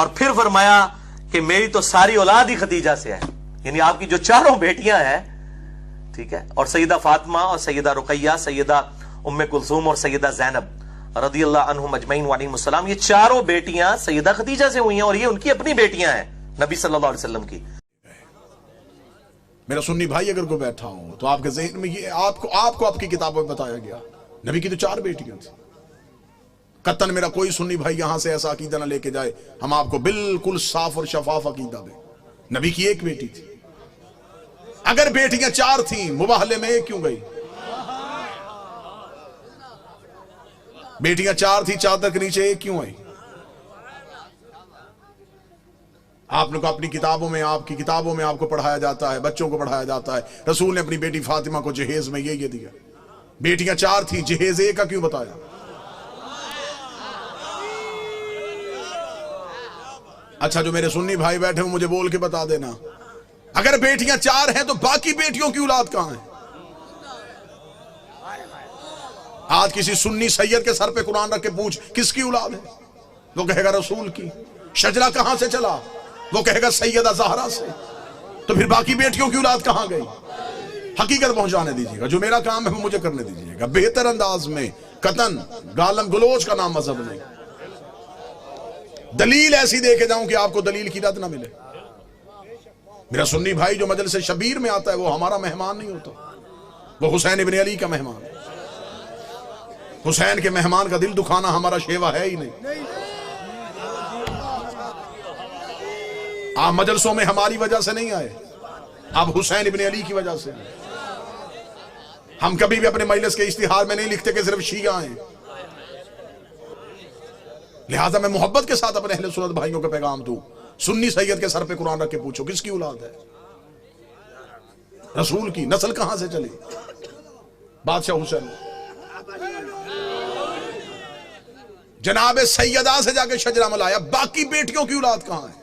اور پھر فرمایا کہ میری تو ساری اولاد ہی خدیجہ سے ہے، یعنی آپ کی جو چاروں بیٹیاں ہیں، ٹھیک ہے، اور سیدہ فاطمہ اور سیدہ رقیہ، سیدہ ام کلثوم اور سیدہ زینب رضی اللہ عنہم اجمعین وعلیہم السلام، یہ چاروں بیٹیاں سیدہ خدیجہ سے ہوئی ہیں، اور یہ ان کی اپنی بیٹیاں ہیں نبی صلی اللہ علیہ وسلم کی۔ میرا سنی بھائی اگر کوئی بیٹھا ہو تو آپ کے ذہن میں یہ آپ کو آپ کی کتابوں میں بتایا گیا نبی کی تو 4 بیٹیاں تھیں۔ قطن میرا کوئی سنی بھائی یہاں سے ایسا عقیدہ نہ لے کے جائے، ہم آپ کو بالکل صاف اور شفاف عقیدہ دیں، نبی کی 1 بیٹی تھی۔ اگر بیٹیاں 4 تھیں، مباہلے میں 1 کیوں گئی؟ بیٹیاں 4 تھیں، چادر کے نیچے 1 کیوں آئی؟ آپ نے کو اپنی کتابوں میں، آپ کی کتابوں میں آپ کو پڑھایا جاتا ہے، بچوں کو پڑھایا جاتا ہے، رسول نے اپنی بیٹی فاطمہ کو جہیز میں یہ دیا۔ بیٹیاں 4 تھیں، جہیز 1 کا کیوں بتایا؟ اچھا جو میرے سنی بھائی بیٹھے ہوں مجھے بول کے بتا دینا، اگر بیٹیاں 4 ہیں تو باقی بیٹیوں کی اولاد کہاں ہے؟ آج کسی سنی سید کے سر پہ قرآن رکھ کے پوچھ کس کی اولاد ہے، وہ کہے گا رسول کی۔ شجرہ کہاں سے چلا، وہ کہے گا سیدہ زہرا سے۔ تو پھر باقی بیٹیوں کی اولاد کہاں گئی؟ حقیقت پہنچانے دیجیے گا، جو میرا کام ہے وہ مجھے کرنے دیجیے گا، بہتر انداز میں، قطن گالم گلوچ کا نام مذہب نہیں۔ دلیل ایسی دے کے جاؤں کہ آپ کو دلیل کی رد نہ ملے۔ میرا سنی بھائی جو مجلس شبیر میں آتا ہے وہ ہمارا مہمان نہیں ہوتا، وہ حسین ابن علی کا مہمان ہے۔ حسین کے مہمان کا دل دکھانا ہمارا شیوا ہے ہی نہیں۔ آپ مجلسوں میں ہماری وجہ سے نہیں آئے، آپ حسین ابن علی کی وجہ سے آئے۔ ہم کبھی بھی اپنے مجلس کے اشتہار میں نہیں لکھتے کہ صرف شیعہ ہیں، لہٰذا میں محبت کے ساتھ اپنے اہل سنت بھائیوں کا پیغام دوں، سنی سید کے سر پہ قرآن رکھ کے پوچھو کس کی اولاد ہے؟ رسول کی۔ نسل کہاں سے چلی؟ بادشاہ حسین جناب سیدہ سے جا کے شجرہ ملایا، باقی بیٹیوں کی اولاد کہاں ہے؟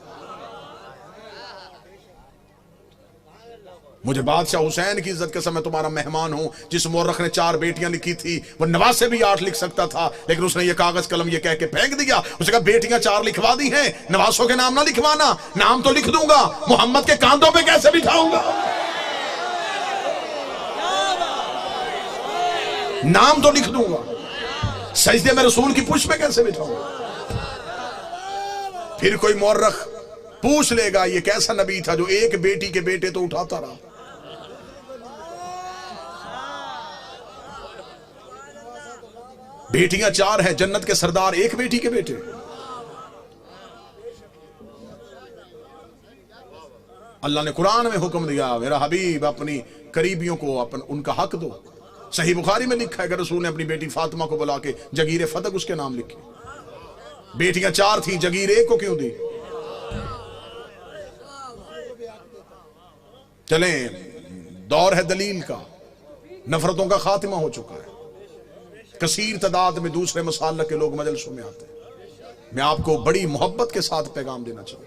مجھے بادشاہ حسین کی عزت کے سمے تمہارا مہمان ہوں، جس مورخ نے 4 بیٹیاں لکھی تھی، وہ نواز سے بھی 8 لکھ سکتا تھا، لیکن اس نے یہ کاغذ قلم یہ کہہ کے پھینک دیا، اس نے کہا بیٹیاں 4 لکھوا دی ہیں، نوازوں کے نام نہ لکھوانا، نام تو لکھ دوں گا، محمد کے کاندھوں پہ کیسے بٹھاؤں گا؟ نام تو لکھ دوں گا، سجدے میں رسول کی پشت پہ کیسے بٹھاؤں گا؟ پھر کوئی مورخ پوچھ لے گا یہ کیسا نبی تھا جو 1 بیٹی کے بیٹے تو اٹھاتا رہا۔ بیٹیاں 4 ہیں، جنت کے سردار 1 بیٹی کے بیٹے۔ اللہ نے قرآن میں حکم دیا میرا حبیب اپنی قریبیوں کو ان کا حق دو۔ صحیح بخاری میں لکھا ہے کہ رسول نے اپنی بیٹی فاطمہ کو بلا کے جگیر فتق اس کے نام لکھی۔ بیٹیاں 4 تھیں، جگیر 1 کو کیوں دی؟ چلیں، دور ہے دلیل کا، نفرتوں کا خاتمہ ہو چکا ہے، کثیر تعداد میں دوسرے مسالک کے لوگ مجلسوں میں آتے ہیں۔ میں آپ کو بڑی محبت کے ساتھ پیغام دینا چاہوں،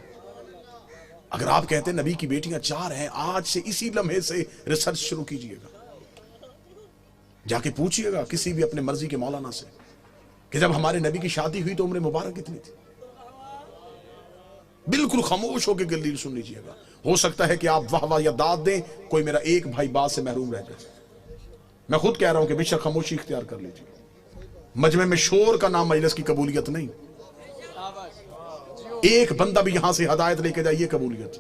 اگر آپ کہتے ہیں نبی کی بیٹیاں 4 ہیں، آج سے اسی لمحے سے ریسرچ شروع کیجئے گا، جا کے پوچھئے گا کسی بھی اپنے مرضی کے مولانا سے کہ جب ہمارے نبی کی شادی ہوئی تو عمر مبارک کتنی تھی؟ بالکل خاموش ہو کے دلیل سن لیجئے گا۔ ہو سکتا ہے کہ آپ واہ واہ یا داد دیں، کوئی میرا 1 بھائی بات سے محروم رہ جائے۔ میں خود کہہ رہا ہوں کہ بے شک خاموشی اختیار کر لیجئے، مجمع میں شور کا نام مجلس کی قبولیت نہیں، ایک بندہ بھی یہاں سے ہدایت لے کے جائے یہ قبولیت۔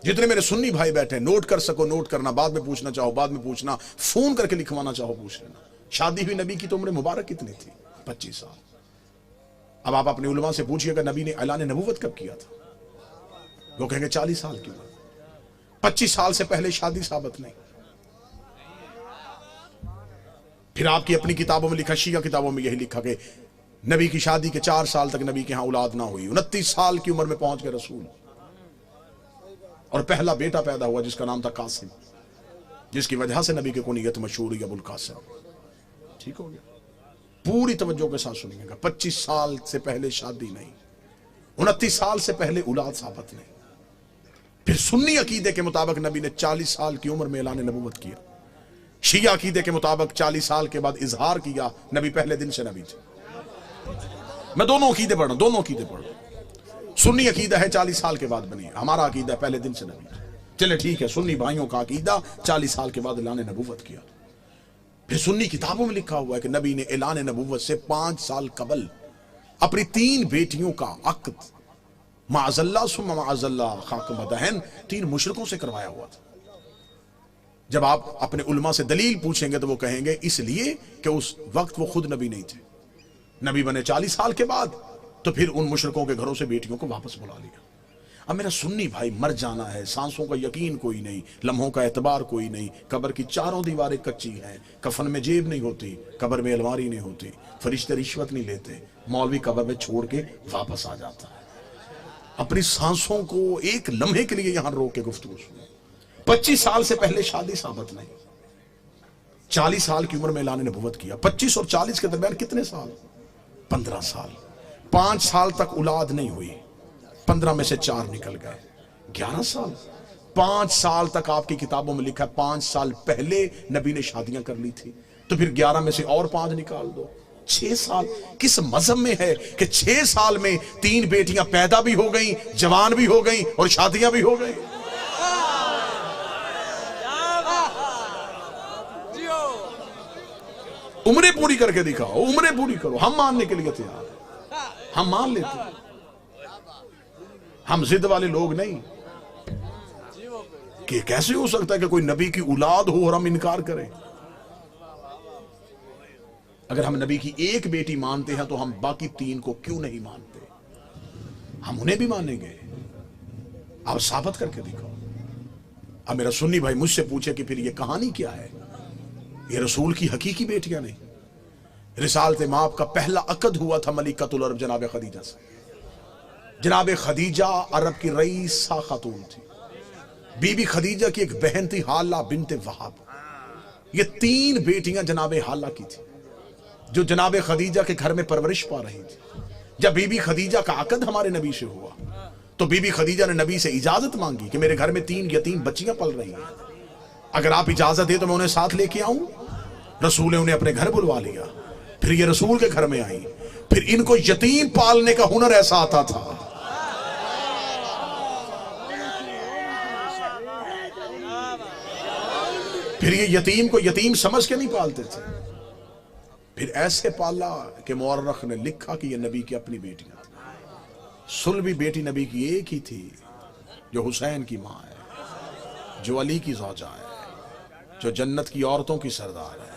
جتنے میرے سنی بھائی بیٹھے نوٹ کر سکو نوٹ کرنا، بعد میں پوچھنا چاہو بعد میں پوچھنا، فون کر کے لکھوانا چاہو پوچھ لینا۔ شادی ہوئی نبی کی تو عمر مبارک کتنی تھی؟ 25 سال۔ اب آپ اپنے علماء سے پوچھئے گا نبی نے اعلان نبوت کب کیا تھا؟ وہ کہیں گے 40 سال کی عمر، 25 سال سے پہلے شادی ثابت نہیں۔ پھر آپ کی اپنی کتابوں میں لکھا، شیعہ کتابوں میں یہی لکھا کہ نبی کی شادی کے 4 سال تک نبی کے ہاں اولاد نہ ہوئی، 29 سال کی عمر میں پہنچ گئے رسول، اور پہلا بیٹا پیدا ہوا جس کا نام تھا قاسم، جس کی وجہ سے نبی کی کنیت مشہور ہوئی ابو القاسم۔ ٹھیک ہو گیا؟ پوری توجہ کے ساتھ سنیے گا، 25 سال سے پہلے شادی نہیں، 29 سال سے پہلے اولاد ثابت نہیں۔ پھر سنی عقیدے کے مطابق نبی نے 40 سال کی عمر میں اعلان نبوت کیا، شیعہ عقیدے کے مطابق 40 سال کے بعد اظہار کیا، نبی پہلے دن سے نبی تھے۔ میں دونوں عقیدے پڑھ رہا ہوں، دونوں عقیدے پڑھ رہا ہوں۔ سنی عقیدہ ہے 40 سال کے بعد بنی، ہمارا عقیدہ ہے پہلے دن سے نبی۔ چلے ٹھیک ہے، سنی بھائیوں کا عقیدہ 40 سال کے بعد اعلان نبوت کیا۔ پھر سنی کتابوں میں لکھا ہوا ہے کہ نبی نے اعلان نبوت سے 5 سال قبل اپنی 3 بیٹیوں کا عقد معاذ اللہ ثم معاذ اللہ خاک مدہن 3 مشرکوں سے کروایا ہوا تھا۔ جب آپ اپنے علماء سے دلیل پوچھیں گے تو وہ کہیں گے اس لیے کہ اس وقت وہ خود نبی نہیں تھے، نبی بنے 40 سال کے بعد، تو پھر ان مشرکوں کے گھروں سے بیٹیوں کو واپس بلا لیا۔ اب میرا سنی بھائی، مر جانا ہے، سانسوں کا یقین کوئی نہیں، لمحوں کا اعتبار کوئی نہیں، قبر کی 4 دیواریں کچی ہیں، کفن میں جیب نہیں ہوتی، قبر میں الماری نہیں ہوتی، فرشتے رشوت نہیں لیتے، مولوی قبر میں چھوڑ کے واپس آ جاتا ہے۔ اپنی سانسوں کو ایک لمحے کے لیے یہاں روک کے گفتگو سنو۔ 25 سال سے پہلے شادی ثابت نہیں، 40 سال کی عمر میں اعلان نبوت کیا۔ 25 اور 40 کے درمیان کتنے سال؟ 15 سال۔ 5 سال تک اولاد نہیں ہوئی، 15 میں سے 4 نکل گئے، 11 سال۔ 5 سال تک آپ کی کتابوں میں لکھا ہے 5 سال پہلے نبی نے شادیاں کر لی تھی، تو پھر 11 میں سے اور 5 نکال دو، 6 سال۔ کس مذہب میں ہے کہ 6 سال میں 3 بیٹیاں پیدا بھی ہو گئیں، جوان بھی ہو گئیں اور شادیاں بھی ہو گئیں؟ عمریں پوری کر کے دکھاؤ، عمریں پوری کرو، ہم ماننے کے لیے تیار ہیں، ہم مان لیتے ہیں، ہم ضد والے لوگ نہیں کہ کیسے ہو سکتا ہے کہ کوئی نبی کی اولاد ہو اور ہم انکار کریں۔ اگر ہم نبی کی ایک بیٹی مانتے ہیں تو ہم باقی 3 کو کیوں نہیں مانتے؟ ہم انہیں بھی مانیں گے، آپ ثابت کر کے دکھاؤ۔ اب میرا سنی بھائی مجھ سے پوچھے کہ پھر یہ کہانی کیا ہے؟ یہ رسول کی حقیقی بیٹیاں نہیں۔ رسالت مآب کا پہلا عقد ہوا تھا ملکۃ العرب جناب خدیجہ سے۔ جناب خدیجہ عرب کی رئیسہ خاتون تھی، بی بی خدیجہ کی ایک بہن تھی حالہ بنت وہب۔ یہ 3 بیٹیاں جناب حالہ کی تھی جو جناب خدیجہ کے گھر میں پرورش پا رہی تھی۔ جب بی بی خدیجہ کا عقد ہمارے نبی سے ہوا تو بی بی خدیجہ نے نبی سے اجازت مانگی کہ میرے گھر میں 3 یتیم بچیاں پل رہی ہیں، اگر آپ اجازت دے تو میں انہیں ساتھ لے کے آؤں۔ رسول نے انہیں اپنے گھر بلوا لیا، پھر یہ رسول کے گھر میں آئی۔ پھر ان کو یتیم پالنے کا ہنر ایسا آتا تھا، پھر یہ یتیم کو یتیم سمجھ کے نہیں پالتے تھے، پھر ایسے پالا کہ مورخ نے لکھا کہ یہ نبی کی اپنی بیٹیاں تھیں۔ صلبی بیٹی نبی کی ایک ہی تھی جو حسین کی ماں ہے، جو علی کی زوجہ ہے، جو جنت کی عورتوں کی سردار ہے۔